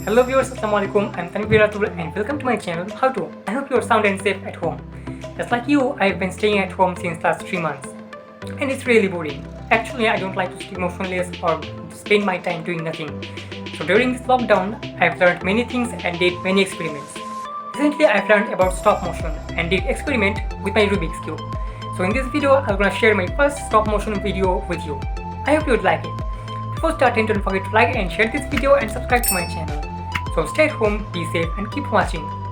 Hello viewers, Assalamualaikum. I'm Tanvir and welcome to my channel How2. I hope you're sound and safe at home. Just like you, I've been staying at home since last 3 months. And it's really boring. Actually, I don't like to stay motionless or spend my time doing nothing. So during this lockdown, I've learned many things and did many experiments. Recently, I've learned about stop motion and did experiment with my Rubik's Cube. So in this video, I'm gonna share my first stop motion video with you. I hope you'd like it. Before starting, don't forget to like and share this video and subscribe to my channel. So stay at home, be safe and keep watching.